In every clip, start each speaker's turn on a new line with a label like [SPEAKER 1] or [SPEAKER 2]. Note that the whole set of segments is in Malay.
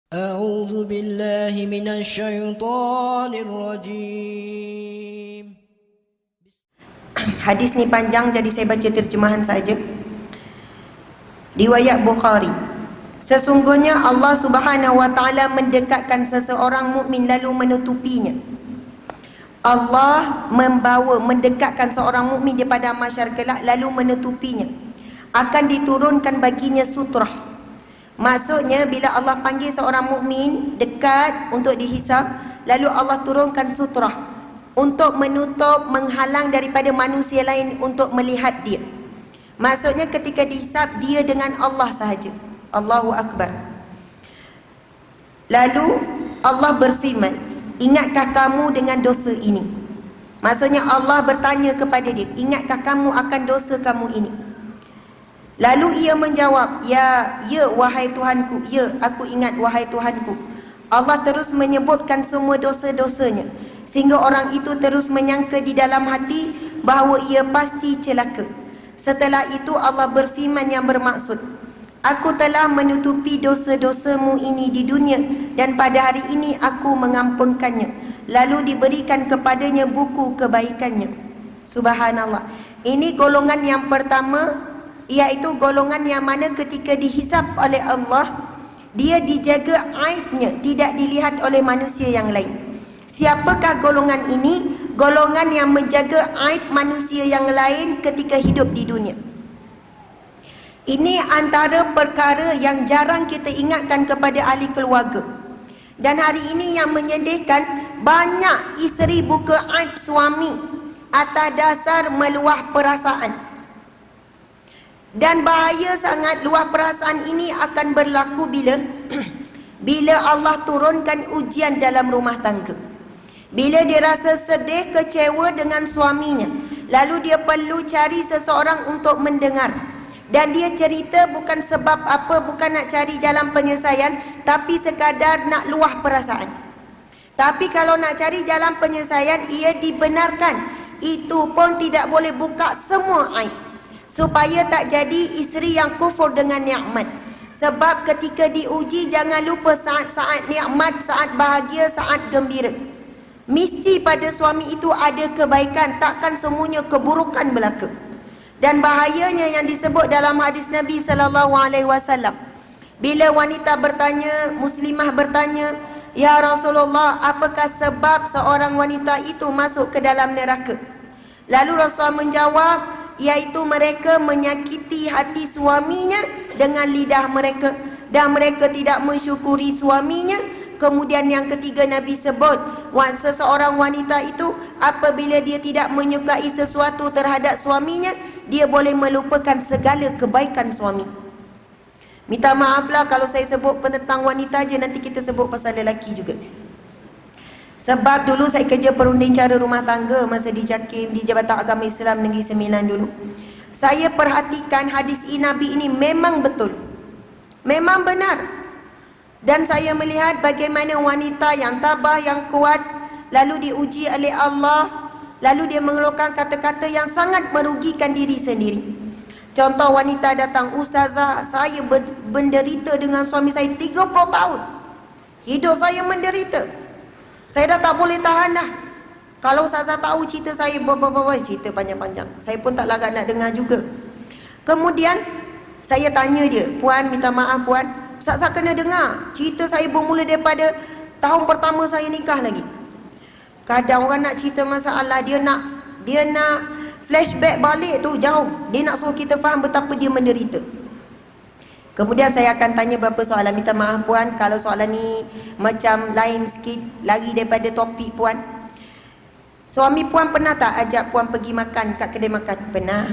[SPEAKER 1] أعوذ بالله من الشيطان الرجيم.
[SPEAKER 2] Hadis ni panjang, jadi saya baca terjemahan saja. Riwayat Bukhari. Sesungguhnya Allah Subhanahu wa taala mendekatkan seseorang mukmin lalu menutupinya. Allah mendekatkan seorang mukmin daripada mahsyar kelak lalu menutupinya. Akan diturunkan baginya sutrah. Maksudnya bila Allah panggil seorang mukmin dekat untuk dihisab, lalu Allah turunkan sutrah untuk menutup, menghalang daripada manusia lain untuk melihat dia. Maksudnya ketika dihisab dia dengan Allah sahaja. Allahu Akbar. Lalu Allah berfirman, ingatkah kamu dengan dosa ini? Maksudnya Allah bertanya kepada dia, ingatkah kamu akan dosa kamu ini? Lalu ia menjawab, ya wahai Tuhanku, ya aku ingat wahai Tuhanku. Allah terus menyebutkan semua dosa-dosanya, sehingga orang itu terus menyangka di dalam hati bahawa ia pasti celaka. Setelah itu Allah berfirman yang bermaksud, aku telah menutupi dosa-dosamu ini di dunia, dan pada hari ini aku mengampunkannya. Lalu diberikan kepadanya buku kebaikannya. Subhanallah. Ini golongan yang pertama, iaitu golongan yang mana ketika dihisab oleh Allah, dia dijaga aibnya, tidak dilihat oleh manusia yang lain. Siapakah golongan ini? Golongan yang menjaga aib manusia yang lain ketika hidup di dunia. Ini antara perkara yang jarang kita ingatkan kepada ahli keluarga. Dan hari ini yang menyedihkan, banyak isteri buka aib suami atas dasar meluah perasaan. Dan bahaya sangat luah perasaan ini akan berlaku bila Allah turunkan ujian dalam rumah tangga. Bila dia rasa sedih, kecewa dengan suaminya, lalu dia perlu cari seseorang untuk mendengar. Dan dia cerita bukan sebab apa, bukan nak cari jalan penyelesaian, tapi sekadar nak luah perasaan. Tapi kalau nak cari jalan penyelesaian, ia dibenarkan. Itu pun tidak boleh buka semua aib, supaya tak jadi isteri yang kufur dengan nikmat. Sebab ketika diuji, jangan lupa saat-saat nikmat, saat bahagia, saat gembira. Mesti pada suami itu ada kebaikan, takkan semuanya keburukan belaka. Dan bahayanya yang disebut dalam hadis Nabi SAW, bila wanita bertanya, muslimah bertanya, ya Rasulullah, apakah sebab seorang wanita itu masuk ke dalam neraka? Lalu Rasulullah menjawab, iaitu mereka menyakiti hati suaminya dengan lidah mereka, dan mereka tidak mensyukuri suaminya. Kemudian yang ketiga Nabi sebut, seseorang wanita itu apabila dia tidak menyukai sesuatu terhadap suaminya, dia boleh melupakan segala kebaikan suami. Minta maaflah kalau saya sebut tentang wanita je, nanti kita sebut pasal lelaki juga. Sebab dulu saya kerja perunding cara rumah tangga masa di JAKIM, di Jabatan Agama Islam Negeri Sembilan dulu. Saya perhatikan hadis Nabi ini memang betul, memang benar. Dan saya melihat bagaimana wanita yang tabah, yang kuat, lalu diuji oleh Allah, lalu dia mengeluarkan kata-kata yang sangat merugikan diri sendiri. Contoh, wanita datang, ustazah, saya menderita dengan suami saya 30 tahun. Hidup saya menderita. Saya dah tak boleh tahan dah. Kalau ustazah tahu cerita saya, cerita panjang-panjang. Saya pun tak larat nak dengar juga. Kemudian saya tanya dia, puan, minta maaf puan, ustazah kena dengar cerita saya bermula daripada tahun pertama saya nikah lagi. Kadang orang nak cerita masalah, dia nak flashback balik tu jauh. Dia nak suruh kita faham betapa dia menderita. Kemudian saya akan tanya beberapa soalan. Minta maaf puan kalau soalan ni macam lain sikit, lari daripada topik puan. Suami puan pernah tak ajak puan pergi makan kat kedai makan? Pernah.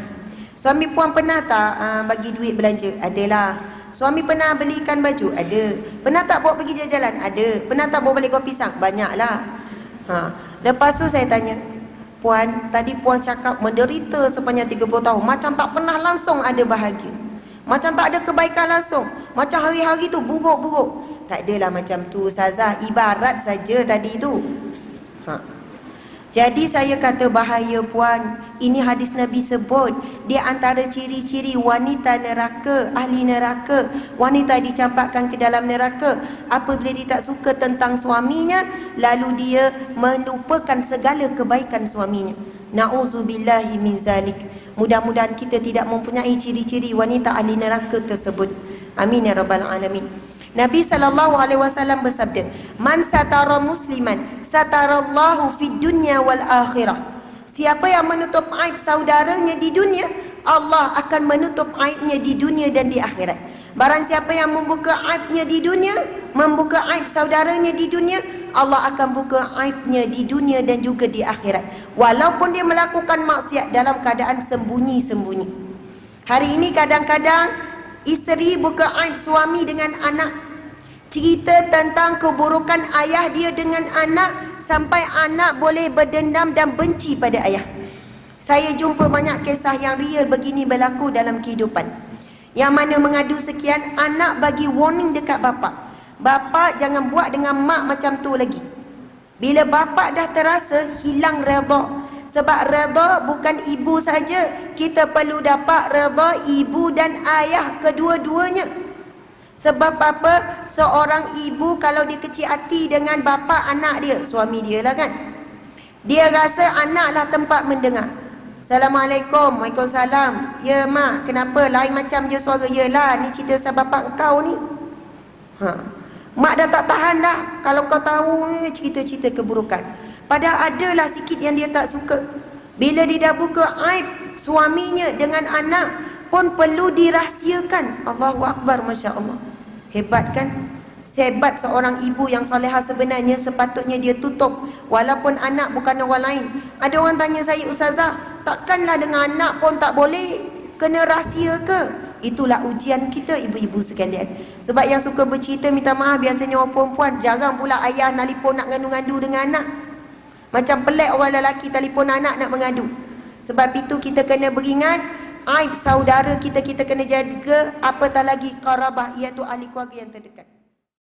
[SPEAKER 2] Suami puan pernah tak bagi duit belanja? Adalah. Suami pernah belikan baju? Ada. Pernah tak bawa pergi jalan-jalan? Ada. Pernah tak bawa balik kopi pisang? Banyaklah. Lepas tu saya tanya, puan, tadi puan cakap menderita sepanjang 30 tahun, macam tak pernah langsung ada bahagia, macam tak ada kebaikan langsung, macam hari-hari tu buruk-buruk. Tak adalah macam tu ustazah, ibarat saja tadi tu. Jadi saya kata bahaya puan. Ini hadis Nabi sebut. Dia antara ciri-ciri wanita neraka, ahli neraka. Wanita dicampakkan ke dalam neraka apabila dia tak suka tentang suaminya, lalu dia melupakan segala kebaikan suaminya. Na'udzubillahi min zalik. Mudah-mudahan kita tidak mempunyai ciri-ciri wanita ahli neraka tersebut. Amin ya rabbal alamin. Nabi SAW bersabda, "Man satara musliman satarallahu fid dunya wal akhirah." Siapa yang menutup aib saudaranya di dunia, Allah akan menutup aibnya di dunia dan di akhirat. Barang siapa yang membuka aibnya di dunia, membuka aib saudaranya di dunia, Allah akan buka aibnya di dunia dan juga di akhirat. Walaupun dia melakukan maksiat dalam keadaan sembunyi-sembunyi. Hari ini kadang-kadang isteri buka aib suami dengan anak. Cerita tentang keburukan ayah dia dengan anak, sampai anak boleh berdendam dan benci pada ayah. Saya jumpa banyak kisah yang real begini berlaku dalam kehidupan. Yang mana mengadu sekian, anak bagi warning dekat bapa. Bapa jangan buat dengan mak macam tu lagi. Bila bapa dah terasa hilang redha. Sebab redha bukan ibu saja, kita perlu dapat redha ibu dan ayah kedua-duanya. Sebab apa? Seorang ibu kalau dia kecil hati dengan bapa anak dia, suami dia lah kan, dia rasa anaklah tempat mendengar. Assalamualaikum. Waalaikumsalam. Ya mak, kenapa lain macam je suara? Yelah, ni cerita pasal bapak kau ni. Mak dah tak tahan dah kalau kau tahu ni cerita-cerita keburukan. Padahal adalah sikit yang dia tak suka. Bila dia dah buka aib suaminya dengan anak pun perlu dirahsiakan. Allahu Akbar, Masya Allah. Hebat kan? Sehebat seorang ibu yang salihah sebenarnya sepatutnya dia tutup. Walaupun anak bukan orang lain. Ada orang tanya saya, "Ustazah, takkanlah dengan anak pun tak boleh? Kena rahsia ke?" Itulah ujian kita ibu-ibu sekalian. Sebab yang suka bercerita minta maaf biasanya orang perempuan. Jarang pula ayah nelipon nak ngadu-ngadu dengan anak. Macam pelik orang lelaki telefon anak nak mengadu. Sebab itu kita kena beringat, aib saudara kita kena jaga, apatah lagi qarabah, iaitu ahli keluarga yang terdekat.